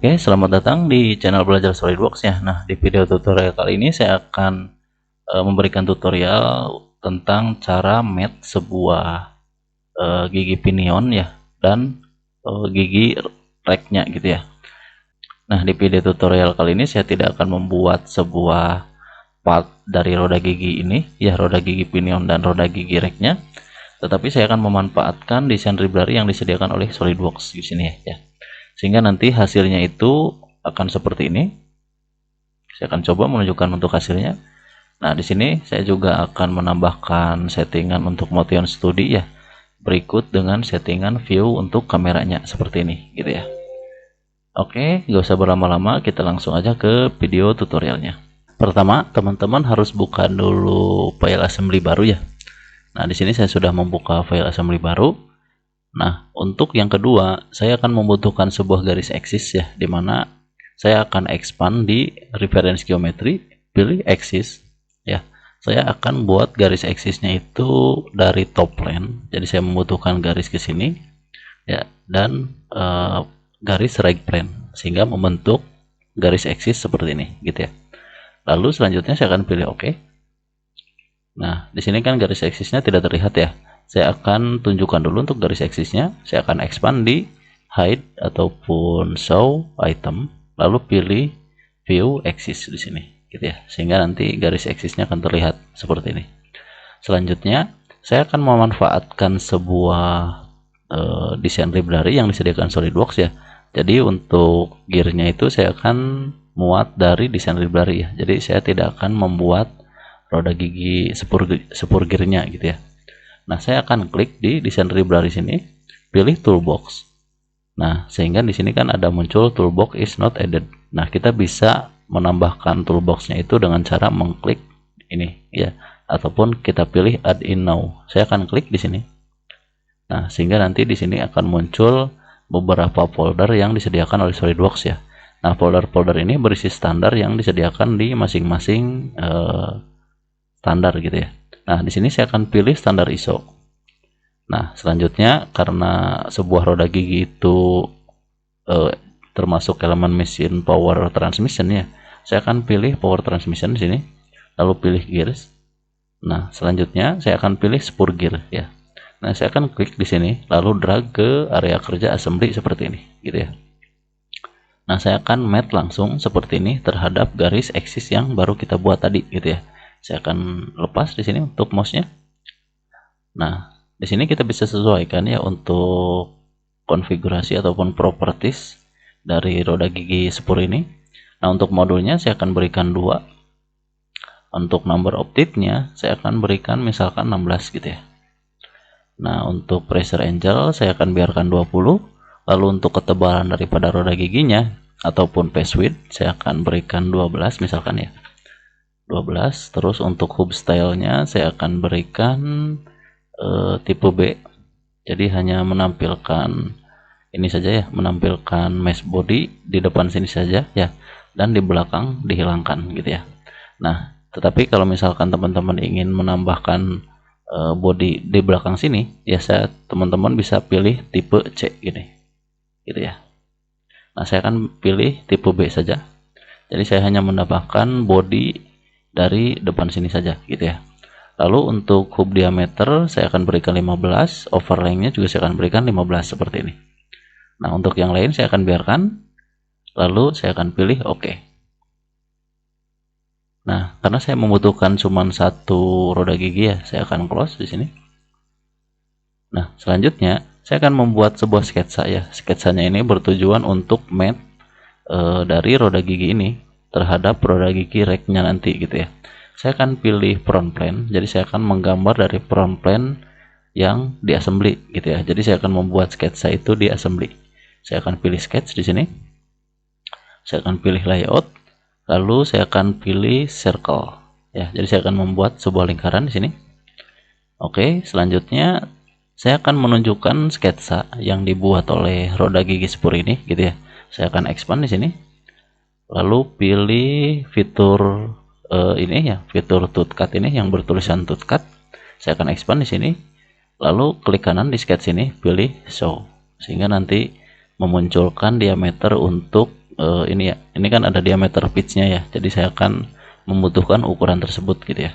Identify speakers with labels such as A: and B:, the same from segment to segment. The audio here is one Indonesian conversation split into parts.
A: Oke, selamat datang di channel belajar SolidWorks ya. Nah, di video tutorial kali ini saya akan memberikan tutorial tentang cara match sebuah gigi pinion ya dan gigi reknya gitu ya. Nah, di video tutorial kali ini saya tidak akan membuat sebuah part dari roda gigi ini ya, roda gigi pinion dan roda gigi reknya, tetapi saya akan memanfaatkan desain library yang disediakan oleh SolidWorks di sini ya. Sehingga nanti hasilnya itu akan seperti ini. Saya akan coba menunjukkan untuk hasilnya. Nah, di sini saya juga akan menambahkan settingan untuk motion studi ya. Berikut dengan settingan view untuk kameranya seperti ini gitu ya. Oke, gak usah berlama-lama, kita langsung aja ke video tutorialnya. Pertama, teman-teman harus buka dulu file assembly baru ya. Nah, di sini saya sudah membuka file assembly baru. Nah, untuk yang kedua, saya akan membutuhkan sebuah garis axis ya, dimana saya akan expand di reference geometry, pilih axis ya. Saya akan buat garis axisnya itu dari top plane, jadi saya membutuhkan garis ke sini ya, dan garis right plane, sehingga membentuk garis axis seperti ini gitu ya. Lalu selanjutnya saya akan pilih OK. Nah, di sini kan garis axisnya tidak terlihat ya. Saya akan tunjukkan dulu untuk garis axisnya. Saya akan expand di hide ataupun show item, lalu pilih view axis di sini gitu ya, sehingga nanti garis axisnya akan terlihat seperti ini. Selanjutnya saya akan memanfaatkan sebuah desain library yang disediakan SolidWorks ya. Jadi untuk gearnya itu saya akan muat dari desain library ya, jadi saya tidak akan membuat roda gigi sepur gearnya gitu ya. Nah, saya akan klik di desain library sini, pilih toolbox. Nah, sehingga di sini kan ada muncul toolbox is not added. Nah, kita bisa menambahkan toolboxnya itu dengan cara mengklik ini ya, ataupun kita pilih add in now. Saya akan klik di sini. Nah, sehingga nanti di sini akan muncul beberapa folder yang disediakan oleh SolidWorks ya. Nah, folder-folder ini berisi standar yang disediakan di masing-masing standar gitu ya. Nah, di sini saya akan pilih standar ISO. Nah, selanjutnya karena sebuah roda gigi itu termasuk elemen mesin power transmission ya, saya akan pilih power transmission di sini, lalu pilih gears. Nah, selanjutnya saya akan pilih spur gear ya. Nah, saya akan klik di sini, lalu drag ke area kerja assembly seperti ini, gitu ya. Nah, saya akan match langsung seperti ini terhadap garis axis yang baru kita buat tadi, gitu ya. Saya akan lepas di sini untuk mouse-nya. Nah, di sini kita bisa sesuaikan ya untuk konfigurasi ataupun properties dari roda gigi sepur ini. Nah, untuk modulnya saya akan berikan 2. Untuk number of teeth-nya saya akan berikan misalkan 16 gitu ya. Nah, untuk pressure angle saya akan biarkan 20. Lalu untuk ketebalan daripada roda giginya ataupun face width saya akan berikan 12 misalkan ya. 12. Terus untuk hub stylenya saya akan berikan tipe B. Jadi hanya menampilkan ini saja ya, menampilkan mesh body di depan sini saja ya, dan di belakang dihilangkan gitu ya. Nah, tetapi kalau misalkan teman-teman ingin menambahkan body di belakang sini ya, teman-teman bisa pilih tipe C gini gitu ya. Nah, saya akan pilih tipe B saja. Jadi saya hanya menambahkan body dari depan sini saja gitu ya. Lalu untuk hub diameter saya akan berikan 15, overlay-nya juga saya akan berikan 15 seperti ini. Nah, untuk yang lain saya akan biarkan, lalu saya akan pilih OK. Nah, karena saya membutuhkan cuma satu roda gigi ya, saya akan close di sini. Nah, selanjutnya saya akan membuat sebuah sketsa ya. Sketsanya ini bertujuan untuk match dari roda gigi ini terhadap roda gigi reknya nanti gitu ya. Saya akan pilih front plane, jadi saya akan menggambar dari front plane yang di assembly gitu ya. Jadi saya akan membuat sketsa itu di assembly. Saya akan pilih sketch di sini. Saya akan pilih layout, lalu saya akan pilih circle ya. Jadi saya akan membuat sebuah lingkaran di sini. Oke, selanjutnya saya akan menunjukkan sketsa yang dibuat oleh roda gigi sepur ini gitu ya. Saya akan expand di sini. Lalu pilih fitur ini ya, fitur tooth cut ini yang bertulisan tooth cut. Saya akan expand di sini. Lalu klik kanan di sketch ini, pilih show, sehingga nanti memunculkan diameter untuk ini ya, ini kan ada diameter pitch-nya ya, jadi saya akan membutuhkan ukuran tersebut gitu ya.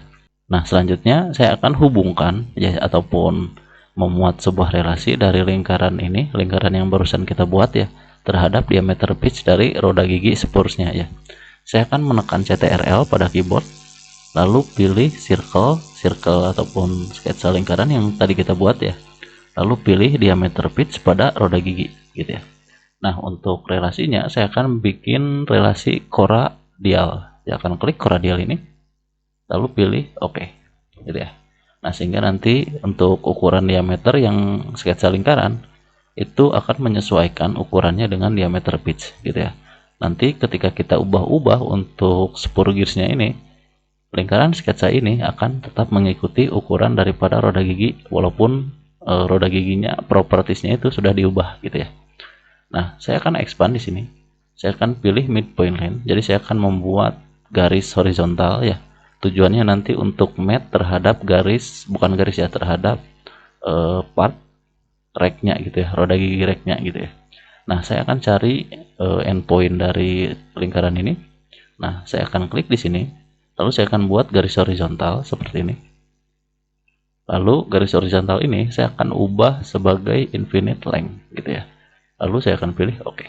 A: Nah, selanjutnya saya akan hubungkan ya, ataupun memuat sebuah relasi dari lingkaran ini, lingkaran yang barusan kita buat ya, terhadap diameter pitch dari roda gigi spursnya ya. Saya akan menekan CTRL pada keyboard, lalu pilih circle ataupun sketsa lingkaran yang tadi kita buat ya, lalu pilih diameter pitch pada roda gigi gitu ya. Nah, untuk relasinya saya akan bikin relasi koradial. Saya akan klik koradial ini, lalu pilih OK, gitu ya. Nah, sehingga nanti untuk ukuran diameter yang sketsa lingkaran itu akan menyesuaikan ukurannya dengan diameter pitch, gitu ya. Nanti ketika kita ubah-ubah untuk spur gearsnya ini, lingkaran sketsa ini akan tetap mengikuti ukuran daripada roda gigi, walaupun roda giginya propertiesnya itu sudah diubah, gitu ya. Nah, saya akan expand di sini. Saya akan pilih midpoint line. Jadi saya akan membuat garis horizontal ya. Tujuannya nanti untuk match terhadap garis, bukan garis ya, terhadap part rack-nya gitu ya, roda gigi rack-nya gitu ya. Nah, saya akan cari endpoint dari lingkaran ini. Nah, saya akan klik di sini. Lalu saya akan buat garis horizontal seperti ini. Lalu garis horizontal ini saya akan ubah sebagai infinite length gitu ya. Lalu saya akan pilih OK.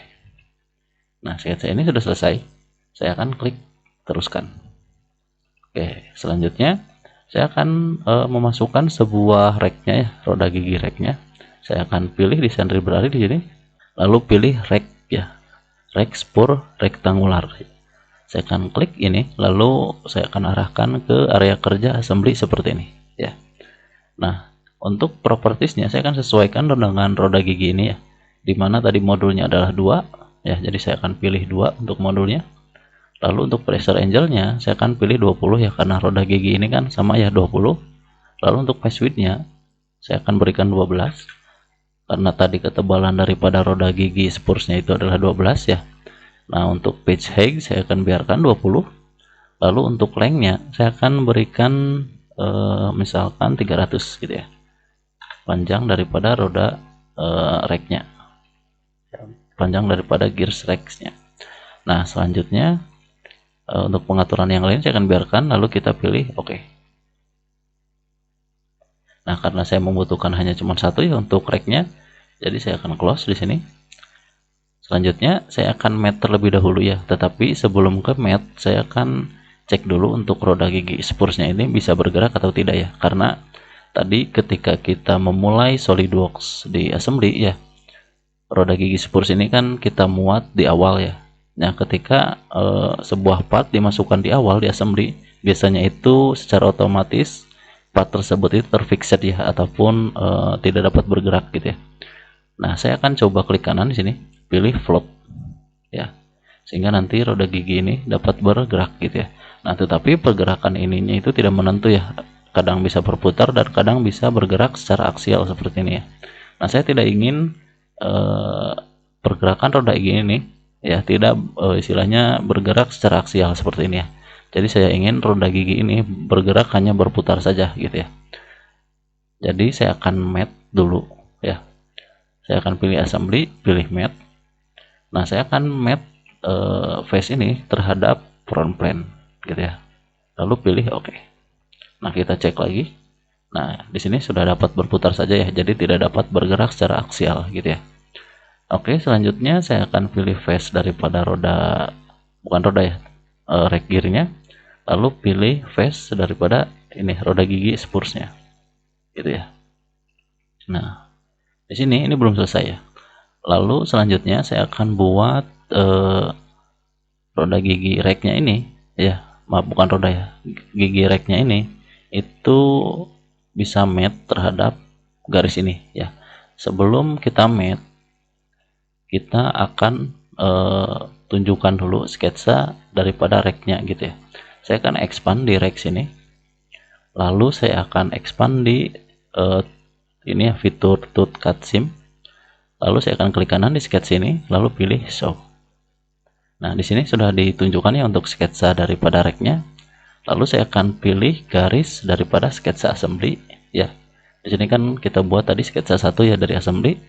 A: Nah, sketsa ini sudah selesai. Saya akan klik teruskan. Oke, selanjutnya saya akan memasukkan sebuah rack-nya ya, roda gigi rack-nya. Saya akan pilih desain library di sini. Lalu pilih rack ya, rack spur rektangular. Saya akan klik ini, lalu saya akan arahkan ke area kerja assembly seperti ini ya. Nah, untuk propertiesnya saya akan sesuaikan dengan roda gigi ini ya, dimana tadi modulnya adalah 2 ya, jadi saya akan pilih 2 untuk modulnya. Lalu untuk pressure angle-nya saya akan pilih 20 ya, karena roda gigi ini kan sama ya 20. Lalu untuk phase width-nya saya akan berikan 12, karena tadi ketebalan daripada roda gigi spursnya itu adalah 12 ya. Nah, untuk pitch height saya akan biarkan 20. Lalu untuk length-nya saya akan berikan misalkan 300 gitu ya, panjang daripada roda rack-nya, panjang daripada gears rack-nya. Nah, selanjutnya untuk pengaturan yang lain saya akan biarkan, lalu kita pilih OK. Nah, karena saya membutuhkan hanya cuma satu ya untuk rack-nya, jadi saya akan close di sini. Selanjutnya saya akan mat terlebih dahulu ya, tetapi sebelum ke mat saya akan cek dulu untuk roda gigi spursnya ini bisa bergerak atau tidak ya, karena tadi ketika kita memulai SolidWorks di assembly ya, roda gigi spurs ini kan kita muat di awal ya. Nah, ketika sebuah part dimasukkan di awal di assembly, biasanya itu secara otomatis part tersebut itu terfixed ya, ataupun tidak dapat bergerak gitu ya. Nah, saya akan coba klik kanan di sini, pilih float ya, sehingga nanti roda gigi ini dapat bergerak gitu ya. Nah, tetapi pergerakan ininya itu tidak menentu ya, kadang bisa berputar dan kadang bisa bergerak secara aksial seperti ini ya. Nah, saya tidak ingin pergerakan roda gigi ini ya tidak istilahnya bergerak secara aksial seperti ini ya. Jadi saya ingin roda gigi ini bergerak hanya berputar saja gitu ya. Jadi saya akan mat dulu ya. Saya akan pilih assembly, pilih mat. Nah, saya akan mat face ini terhadap front plane gitu ya. Lalu pilih OK. Nah, kita cek lagi. Nah, di sini sudah dapat berputar saja ya, jadi tidak dapat bergerak secara aksial gitu ya. Oke, selanjutnya saya akan pilih face daripada roda, bukan roda ya, rack gearnya. Lalu pilih face daripada ini roda gigi spursnya gitu ya. Nah, di sini ini belum selesai ya. Lalu selanjutnya saya akan buat roda gigi racknya ini ya, maaf bukan roda ya, gigi racknya ini itu bisa mat terhadap garis ini ya. Sebelum kita mat, kita akan tunjukkan dulu sketsa daripada racknya gitu ya. Saya akan expand di rack sini, lalu saya akan expand di ini ya, fitur tooth cut seam. Lalu saya akan klik kanan di sketsa ini, lalu pilih show. Nah, di sini sudah ditunjukkan ya untuk sketsa daripada racknya. Lalu saya akan pilih garis daripada sketsa assembly ya. Di sini kan kita buat tadi sketsa 1 ya dari assembly.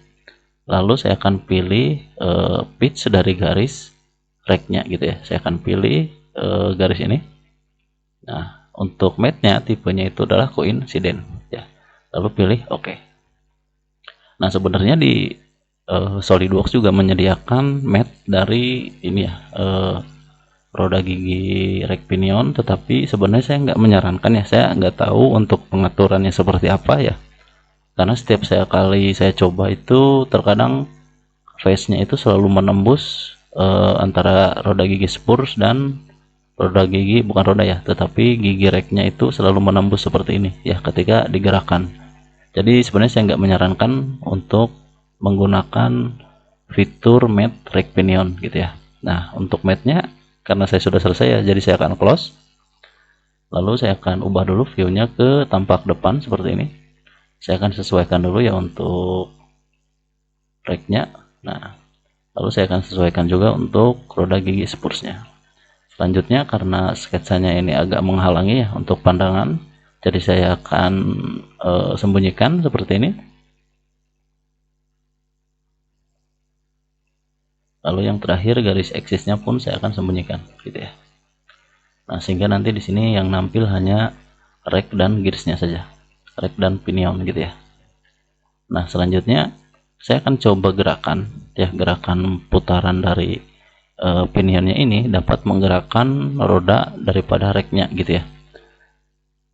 A: Lalu saya akan pilih pitch dari garis racknya gitu ya. Saya akan pilih garis ini. Nah, untuk matte-nya tipenya itu adalah coincident ya. Lalu pilih OK. Nah, sebenarnya di SolidWorks juga menyediakan matte dari ini ya, roda gigi rack pinion, tetapi sebenarnya saya nggak menyarankan ya. Saya nggak tahu untuk pengaturannya seperti apa ya, karena setiap kali saya coba itu terkadang face-nya itu selalu menembus antara roda gigi spurs dan roda gigi, bukan roda ya, tetapi gigi racknya itu selalu menembus seperti ini ya ketika digerakkan. Jadi sebenarnya saya nggak menyarankan untuk menggunakan fitur matte rack pinion gitu ya. Nah, untuk matte-nya karena saya sudah selesai ya, jadi saya akan close. Lalu saya akan ubah dulu view-nya ke tampak depan seperti ini. Saya akan sesuaikan dulu ya untuk rack-nya. Nah, lalu saya akan sesuaikan juga untuk roda gigi spursnya. Selanjutnya karena sketsanya ini agak menghalangi ya untuk pandangan, jadi saya akan sembunyikan seperti ini. Lalu yang terakhir garis eksisnya pun saya akan sembunyikan gitu ya. Nah, sehingga nanti di sini yang nampil hanya rack dan gearsnya saja, rack dan pinion gitu ya. Nah, selanjutnya saya akan coba gerakan ya, gerakan putaran dari pinionnya ini dapat menggerakkan roda daripada racknya gitu ya.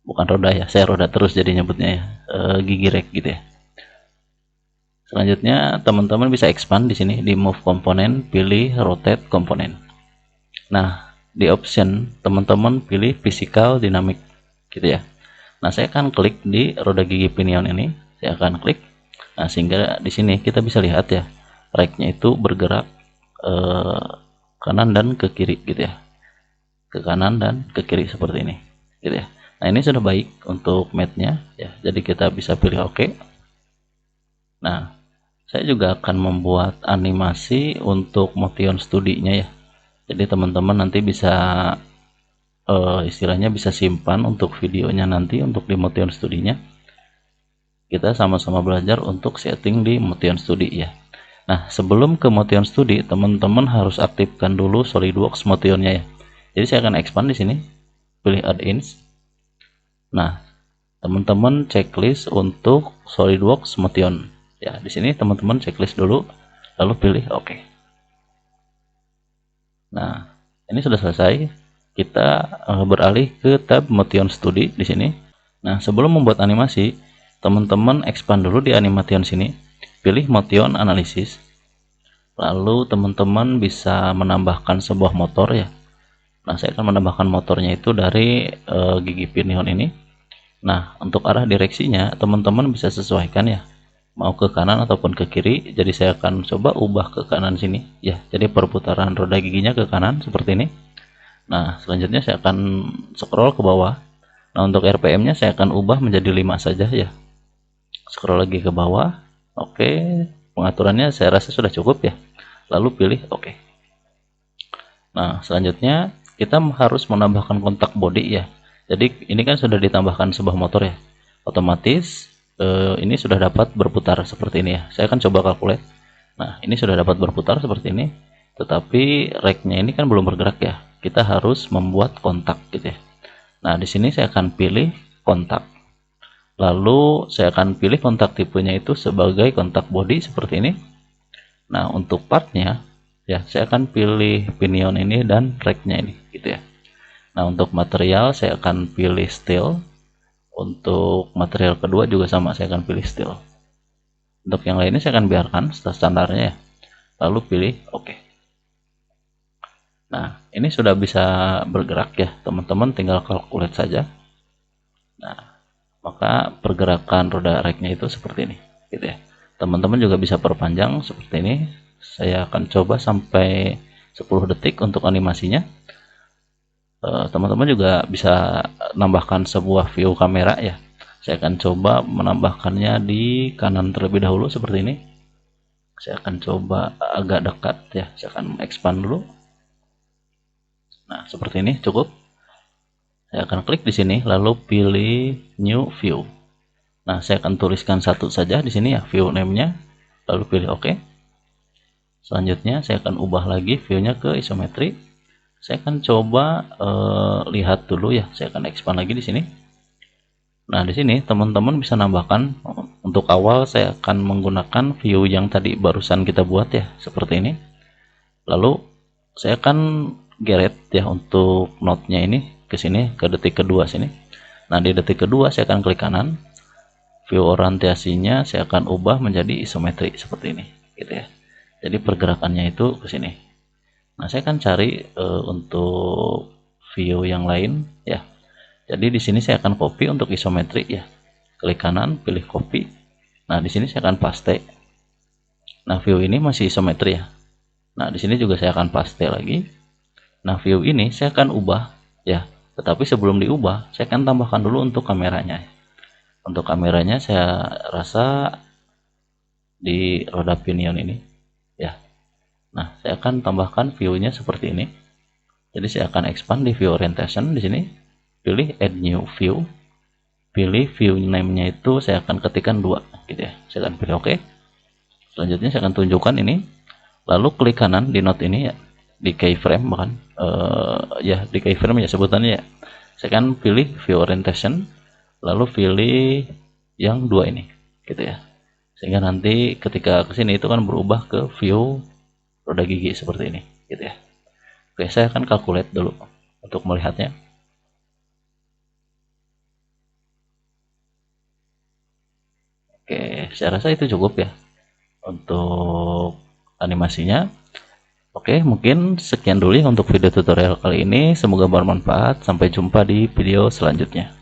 A: Bukan roda ya, saya roda terus jadi nyebutnya ya, gigi rack gitu ya. Selanjutnya teman-teman bisa expand di sini di move komponen, pilih rotate komponen. Nah, di option teman-teman pilih physical dynamic gitu ya. Nah, saya akan klik di roda gigi pinion ini, saya akan klik. Nah, sehingga di sini kita bisa lihat ya, racknya itu bergerak kanan dan ke kiri gitu ya, ke kanan dan ke kiri seperti ini gitu ya. Nah, ini sudah baik untuk matte-nya ya, jadi kita bisa pilih OK. Nah, saya juga akan membuat animasi untuk motion studinya ya. Jadi teman-teman nanti bisa istilahnya bisa simpan untuk videonya nanti untuk di motion studinya. Kita sama-sama belajar untuk setting di motion studi ya. Nah, sebelum ke motion studi, teman-teman harus aktifkan dulu SolidWorks motionnya ya. Jadi saya akan expand di sini, pilih add-ins. Nah, teman-teman checklist untuk SolidWorks motion. Ya, di sini teman-teman checklist dulu, lalu pilih OK. Nah, ini sudah selesai. Kita beralih ke tab motion study di sini. Nah, sebelum membuat animasi, teman-teman expand dulu di animation sini, pilih motion analysis. Lalu teman-teman bisa menambahkan sebuah motor ya. Nah, saya akan menambahkan motornya itu dari gigi pinion ini. Nah, untuk arah direksinya teman-teman bisa sesuaikan ya, mau ke kanan ataupun ke kiri. Jadi saya akan coba ubah ke kanan sini ya, jadi perputaran roda giginya ke kanan seperti ini. Nah, selanjutnya saya akan scroll ke bawah. Nah, untuk RPM nya saya akan ubah menjadi 5 saja ya. Scroll lagi ke bawah. Oke, pengaturannya saya rasa sudah cukup ya, lalu pilih OK. Nah, selanjutnya kita harus menambahkan kontak body ya. Jadi ini kan sudah ditambahkan sebuah motor ya, otomatis ini sudah dapat berputar seperti ini ya. Saya akan coba calculate. Nah, ini sudah dapat berputar seperti ini, tetapi racknya ini kan belum bergerak ya. Kita harus membuat kontak gitu ya. Nah, di sini saya akan pilih kontak, lalu saya akan pilih kontak tipenya itu sebagai kontak body seperti ini. Nah, untuk partnya ya saya akan pilih pinion ini dan racknya ini gitu ya. Nah, untuk material saya akan pilih steel. Untuk material kedua juga sama, saya akan pilih steel. Untuk yang lainnya saya akan biarkan standarnya ya, lalu pilih OK. Nah, ini sudah bisa bergerak ya, teman-teman tinggal calculate saja. Nah, maka pergerakan roda racknya itu seperti ini gitu ya. Teman-teman juga bisa perpanjang seperti ini. Saya akan coba sampai 10 detik untuk animasinya. Teman-teman juga bisa nambahkan sebuah view kamera ya. Saya akan coba menambahkannya di kanan terlebih dahulu seperti ini. Saya akan coba agak dekat ya, saya akan expand dulu. Nah, seperti ini cukup. Saya akan klik di sini lalu pilih new view. Nah, saya akan tuliskan satu saja di sini ya, view name-nya, lalu pilih OK. Selanjutnya saya akan ubah lagi view-nya ke isometri. Saya akan coba lihat dulu ya. Saya akan expand lagi di sini. Nah, di sini teman-teman bisa nambahkan. Untuk awal saya akan menggunakan view yang tadi barusan kita buat ya, seperti ini. Lalu saya akan geret ya untuk node-nya ini ke sini, ke detik kedua sini. Nah, di detik kedua saya akan klik kanan. View orientasinya saya akan ubah menjadi isometri seperti ini, gitu ya. Jadi pergerakannya itu ke sini. Nah, saya akan cari untuk view yang lain ya. Jadi di sini saya akan copy untuk isometri ya. Klik kanan, pilih copy. Nah, di sini saya akan paste. Nah, view ini masih isometri ya. Nah, di sini juga saya akan paste lagi. Nah, view ini saya akan ubah ya. Tetapi sebelum diubah, saya akan tambahkan dulu untuk kameranya. Untuk kameranya saya rasa di roda pinion ini ya. Nah, saya akan tambahkan view-nya seperti ini. Jadi saya akan expand di view orientation di sini. Pilih add new view. Pilih view name-nya itu saya akan ketikkan 2 gitu ya. Saya akan pilih oke. Selanjutnya saya akan tunjukkan ini. Lalu klik kanan di node ini ya. Di keyframe bahkan ya di keyframe ya sebutannya ya. Saya akan pilih view orientation. Lalu pilih yang 2 ini gitu ya. Sehingga nanti ketika kesini itu kan berubah ke view roda gigi seperti ini gitu ya. Oke, saya akan calculate dulu untuk melihatnya. Oke, saya rasa itu cukup ya untuk animasinya. Oke, mungkin sekian dulu ya untuk video tutorial kali ini. Semoga bermanfaat. Sampai jumpa di video selanjutnya.